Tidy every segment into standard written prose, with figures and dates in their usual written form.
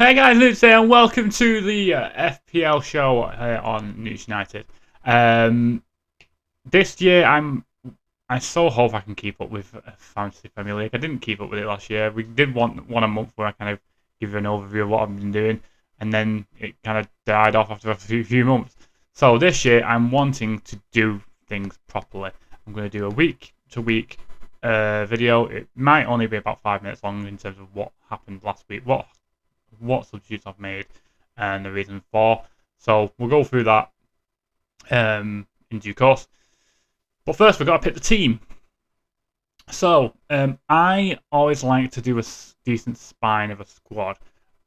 Hey guys, NEWTS here, and welcome to the FPL Show on NEWTS United. This year, I so hope I can keep up with Fantasy Premier League. I didn't keep up with it last year. We did one a month where I kind of give you an overview of what I've been doing, and then it kind of died off after a few months. So this year, I'm wanting to do things properly. I'm going to do a week-to-week video. It might only be about 5 minutes long in terms of what happened last week, what substitutes I've made, and the reason for. So we'll go through that in due course. But first, we've got to pick the team. So I always like to do a decent spine of a squad.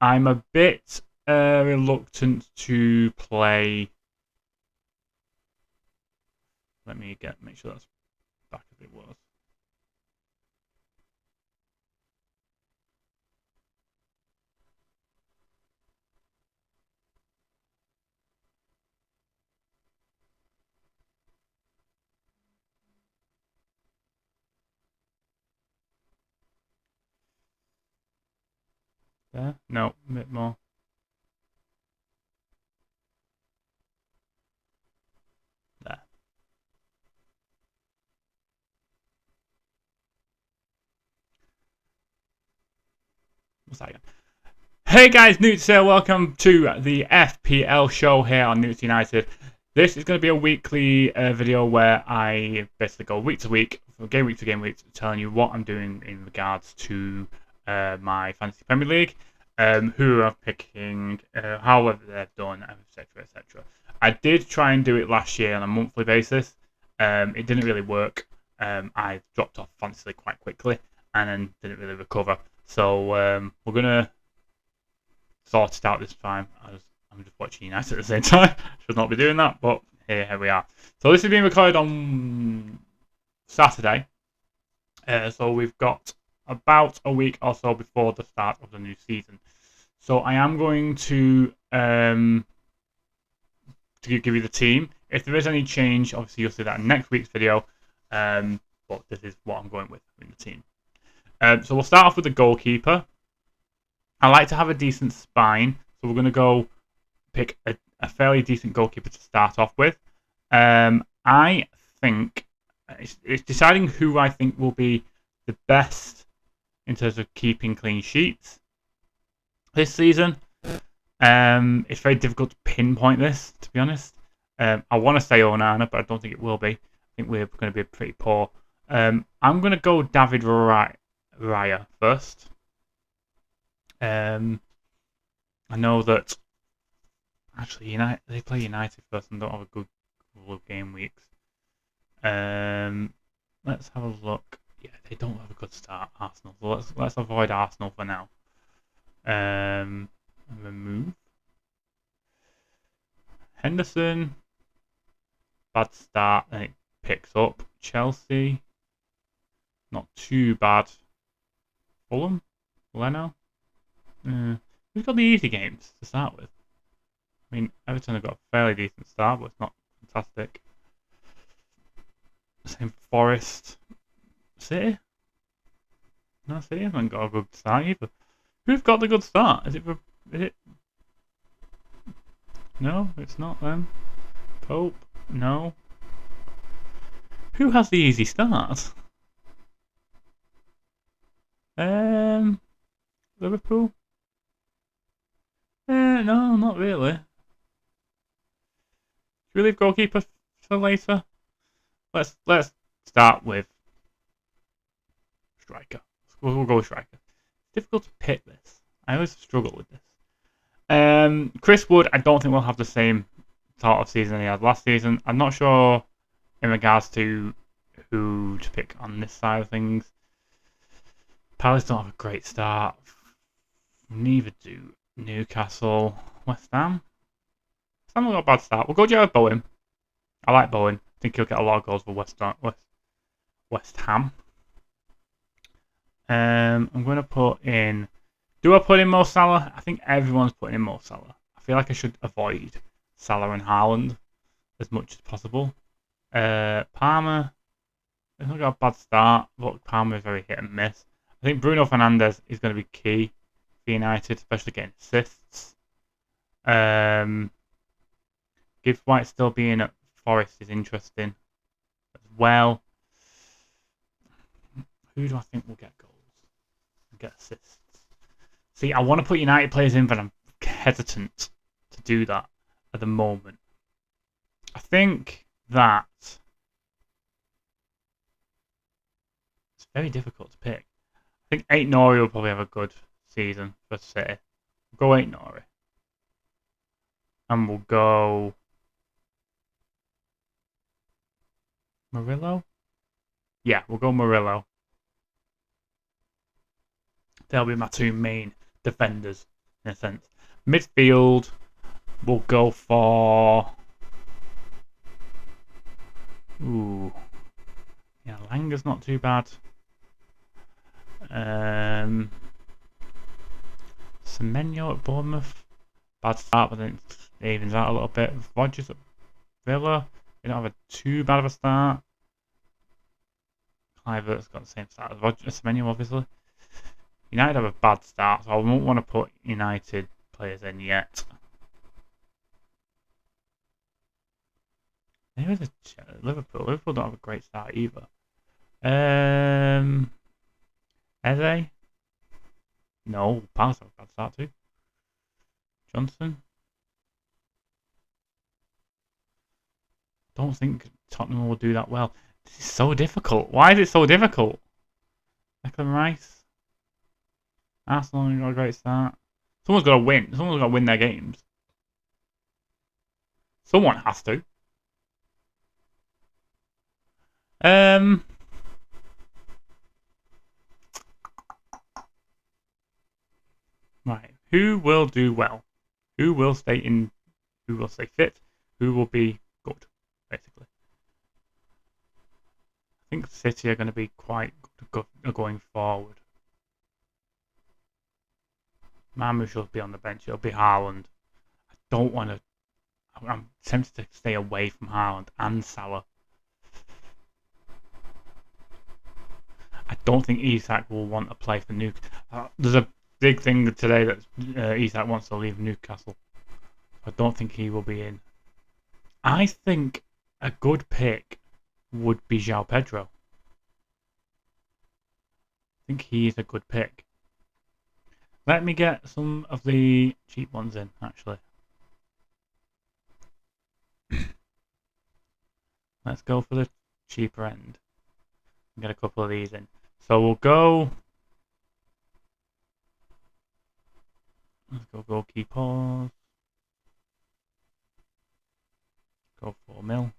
I'm a bit reluctant to play. Let me make sure that's back as it was. There? No, a bit more. There. What's that again? Hey guys, NEWTS here. Welcome to the FPL Show here on NEWTS United. This is going to be a weekly video where I basically go week to week, from game week to game week, telling you what I'm doing in regards to my Fantasy Premier League, who I'm picking, however they've done, etc, etc. I did try and do it last year on a monthly basis. It didn't really work. I dropped off Fantasy League quite quickly and then didn't really recover. So we're going to sort it out this time. I'm just watching United at the same time. Should not be doing that, but here we are. So this is being recorded on Saturday. So we've got about a week or so before the start of the new season. So I am going to give you the team. If there is any change, obviously you'll see that in next week's video. But this is what I'm going with in the team. So we'll start off with the goalkeeper. I like to have a decent spine, so we're going to go pick a fairly decent goalkeeper to start off with. I think it's deciding who I think will be the best in terms of keeping clean sheets this season. It's very difficult to pinpoint this, to be honest. I want to say Onana, but I don't think it will be. I think we're going to be pretty poor. I'm going to go David Raya first. I know that actually they play United first and don't have a good couple of game weeks. Let's have a look. Yeah, they don't have a good start, Arsenal. So let's avoid Arsenal for now. Remove Henderson. Bad start, and it picks up. Chelsea, not too bad. Fulham, Leno. We've got the easy games to start with. I mean, Everton have got a fairly decent start, but it's not fantastic. Same for Forest. City? No, City haven't got a good start either. Who've got the good start? Is it? No, it's not them. Pope? No. Who has the easy start? Liverpool? No, not really. Should we leave goalkeeper for later? Let's start with striker. We'll go with striker. It's difficult to pick this. I always struggle with this. Chris Wood, I don't think we'll have the same sort of season he had last season. I'm not sure in regards to who to pick on this side of things. Palace don't have a great start. Neither do Newcastle. West Ham. West Ham got a bad start. We'll go Jared Bowen. I like Bowen. I think he'll get a lot of goals for West Ham. I'm going to put in... Do I put in Mo Salah? I think everyone's putting in Mo Salah. I feel like I should avoid Salah and Haaland as much as possible. Palmer. He's not got a bad start, but Palmer is very hit and miss. I think Bruno Fernandes is going to be key for United, especially getting assists. Gibbs White still being at Forest is interesting as well. Who do I think will get goals and get assists? See, I want to put United players in, but I'm hesitant to do that at the moment. I think that it's very difficult to pick. I think 8 Nori will probably have a good season for City. We'll go 8 Nori. And we'll go Murillo? Yeah, we'll go Murillo. They'll be my two main defenders, in a sense. Midfield, we'll go for... Ooh. Yeah, Langer's not too bad. Semenyo at Bournemouth. Bad start, but then it evens out a little bit. Rodgers at Villa. We don't have too bad of a start. Clivert's got the same start as Semenyo, obviously. United have a bad start, so I won't want to put United players in yet. Maybe Liverpool. Liverpool don't have a great start either. Eze? No, Palace have a bad start too. Johnson? Don't think Tottenham will do that well. This is so difficult. Why is it so difficult? Declan Rice? Arsenal got a great start. Someone's got to win. Someone's got to win their games. Someone has to. Right. Who will do well? Who will stay in? Who will stay fit? Who will be good? Basically, I think City are going to be quite good going forward. Marmoush will be on the bench. It'll be Haaland. I don't want to. I'm tempted to stay away from Haaland and Salah. I don't think Isak will want to play for Newcastle. There's a big thing today that Isak wants to leave Newcastle. I don't think he will be in. I think a good pick would be João Pedro. I think he's a good pick. Let me get some of the cheap ones in, actually. Let's go for the cheaper end. Get a couple of these in. So we'll go... Let's go goalkeepers. Go 4 mil.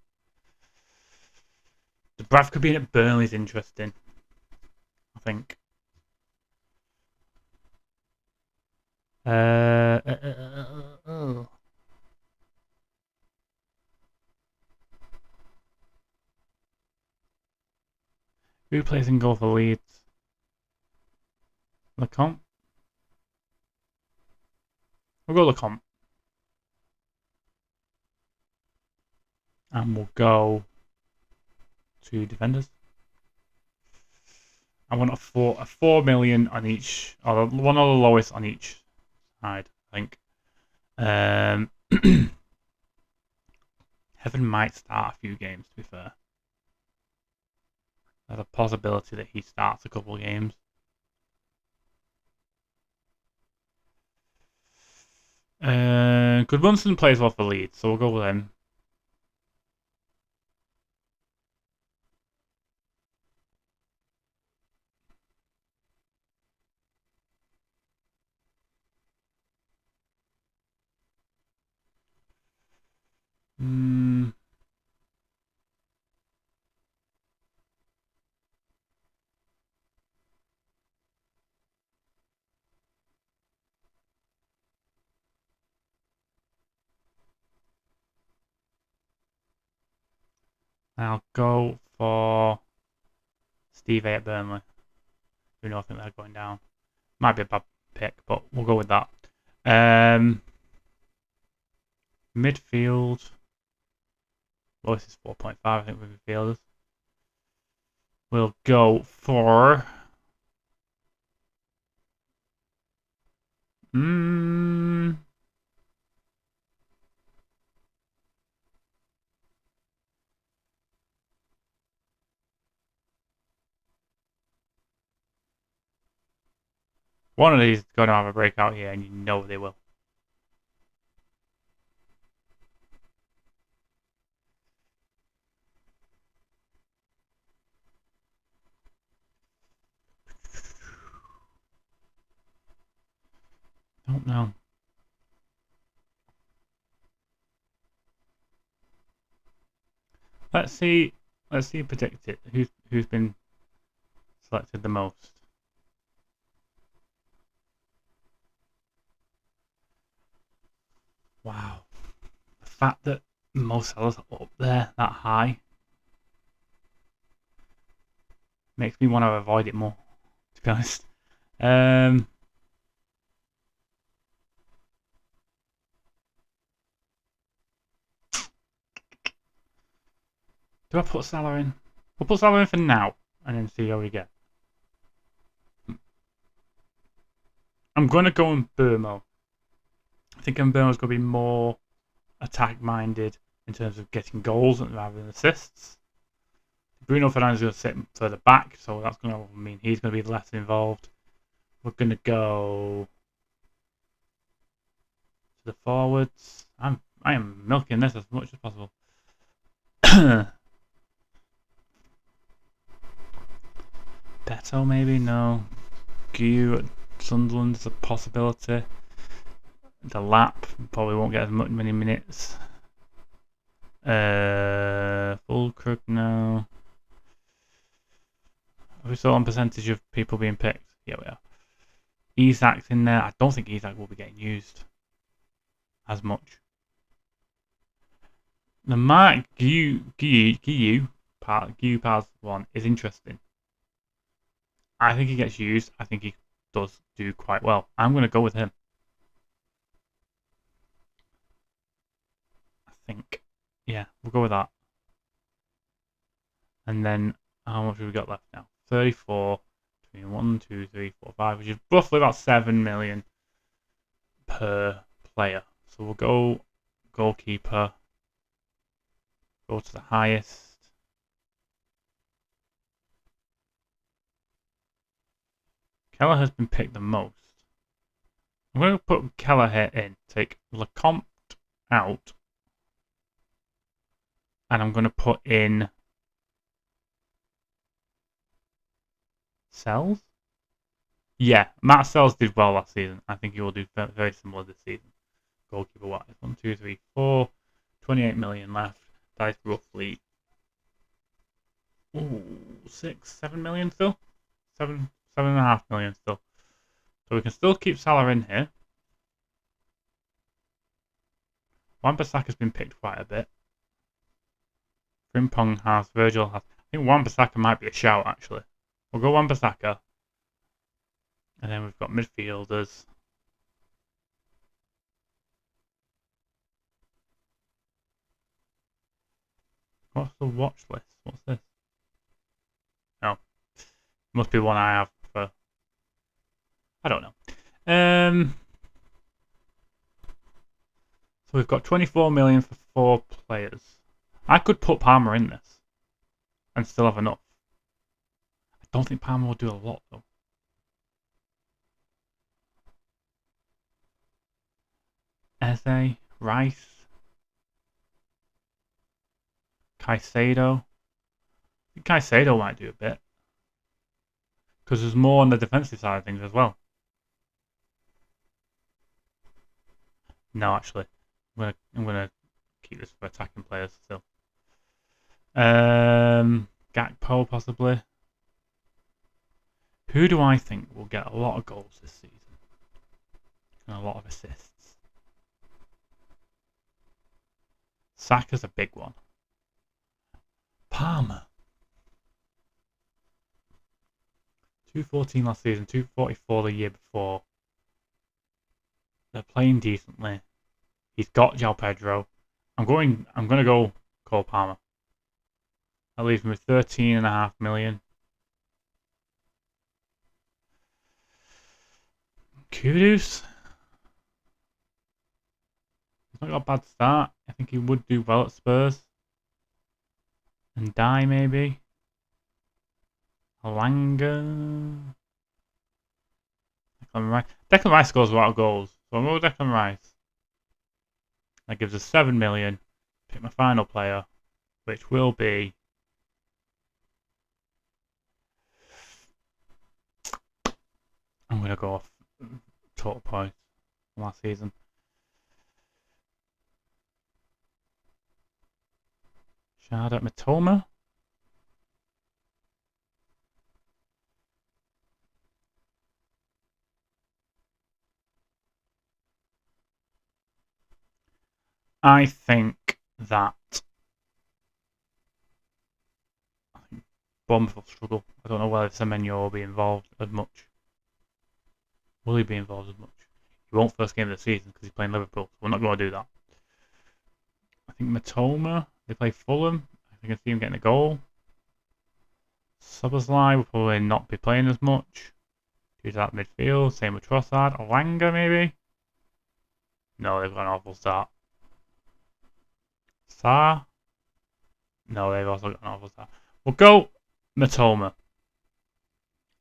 The Bradford being at Burnley is interesting, I think. Who plays in goal for Leeds? Lecomte? We'll go Lecomte. And we'll go to defenders. I want a 4 million on each, or one of the lowest on each side, I think. Heaven might start a few games, to be fair. There's a possibility that he starts a couple of games. Goodmanson plays well for Leeds, so we'll go with him. I'll go for Steve A at Burnley. Even though I think they're going down. Might be a bad pick, but we'll go with that. Midfield. Lowest is 4.5, I think, with midfielders. We'll go for... Hmm. One of these is going to have a breakout here, and you know they will. Don't know. Let's see. Let's see. Predict it. Who's been selected the most? Wow. The fact that most sellers are up there that high makes me want to avoid it more, to be honest. Do I put Salah in? We'll put Salah in for now and then see how we get. I'm going to go in Burmo. I think Burmo's going to be more attack minded in terms of getting goals rather than assists. Bruno Fernandes is going to sit further back, so that's going to mean he's going to be less involved. We're going to go to the forwards. I am milking this as much as possible. Beto maybe? No. Gu at Sunderland is a possibility. The lap probably won't get as many minutes. Fulkrug, no. Are we still on percentage of people being picked? Yeah, we are. Isak's in there. I don't think Isak will be getting used as much. The Mark Guiu Paz one is interesting. I think he gets used. I think he does do quite well. I'm going to go with him. I think. Yeah, we'll go with that. And then how much have we got left now? 34 between 1, 2, 3, 4, 5, which is roughly about 7 million per player. So we'll go goalkeeper. Go to the highest. Keller has been picked the most. I'm going to put Keller here in. Take Lecomte out. And I'm going to put in Sells? Yeah, Matt Sells did well last season. I think he will do very similar this season. Goalkeeper wise. 1, 2, 3, 4. 28 million left. That is roughly 6, 7 million still? 7.5 million still. So we can still keep Salah in here. Wan-Bissaka's been picked quite a bit. Frimpong has, Virgil has. I think Wan-Bissaka might be a shout actually. We'll go Wan-Bissaka. And then we've got midfielders. What's the watch list? What's this? No. Must be one I have for... I don't know. So we've got 24 million for 4 players. I could put Palmer in this. And still have enough. I don't think Palmer will do a lot though. Eze, Rice. Caicedo. I think Caicedo might do a bit. Because there's more on the defensive side of things as well. No, actually. I'm gonna keep this for attacking players still. Gakpo possibly. Who do I think will get a lot of goals this season? And a lot of assists. Saka's a big one. Palmer. 214 last season, 244 the year before. They're playing decently. He's got João Pedro. I'm gonna go Cole Palmer. That leaves me with 13.5 million. Kudus? not got a bad start. I think he would do well at Spurs. And die maybe. Alanga. Declan Rice. Declan Rice scores a lot of goals. So I'm going with Declan Rice. That gives us 7 million. Pick my final player, which will be... I'm going to go off total points from last season. Shada Matoma. I think that Bournemouth will struggle. I don't know whether Semenyo will be involved as much. Will he be involved as much? He won't first game of the season because he's playing Liverpool. So we're not going to do that. I think Matoma, they play Fulham. I can see him getting a goal. Szoboszlai will probably not be playing as much due to that midfield. Same with Trossard. Alanga maybe? No, they've got an awful start. Sarr? No, they've also got an awful start. We'll go Matoma.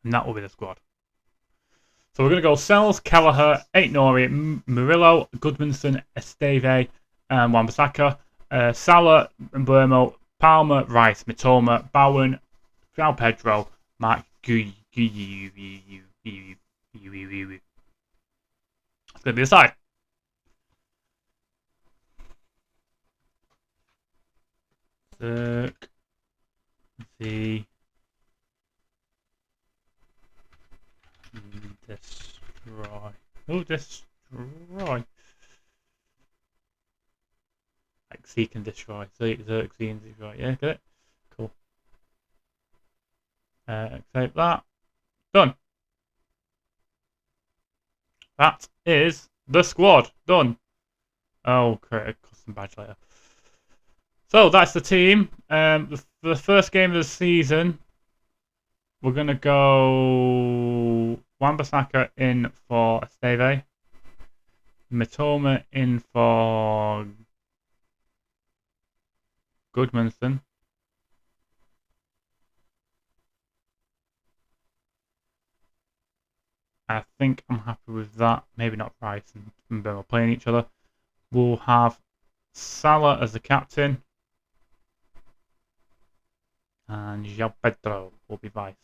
And that will be the squad. So we're going to go Sells, Kelleher, Aït-Nouri, Murillo, Goodmanson, Esteve, and Wan-Bissaka. Salah, Mbeumo, Palmer, Rice, Mitoma, Bowen, João Pedro, Mark Guy. It's going to be the side. Zerk. The destroy. Oh, destroy. Like seek and destroy. Zerk, see and destroy. Yeah, get it? Cool. Accept that. Done. That is the squad. Done. Oh, create a custom badge later. So that's the team. For the first game of the season, we're going to go Wan-Bissaka in for Esteve. Mitoma in for Goodmanson. I think I'm happy with that. Maybe not Price and Mbeumo playing each other. We'll have Salah as the captain. And João Pedro will be vice.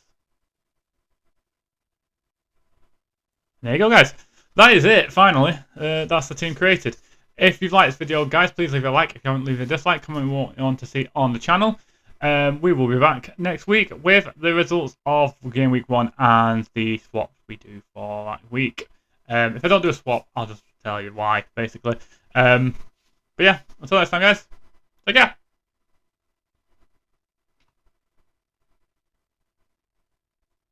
There you go, guys. That is it, finally. That's the team created. If you've liked this video, guys, please leave a like. If you haven't, leave a dislike. Comment what you want to see on the channel. We will be back next week with the results of Game Week 1 and the swaps we do for that week. If I don't do a swap, I'll just tell you why, basically. But yeah, until next time, guys. Take care.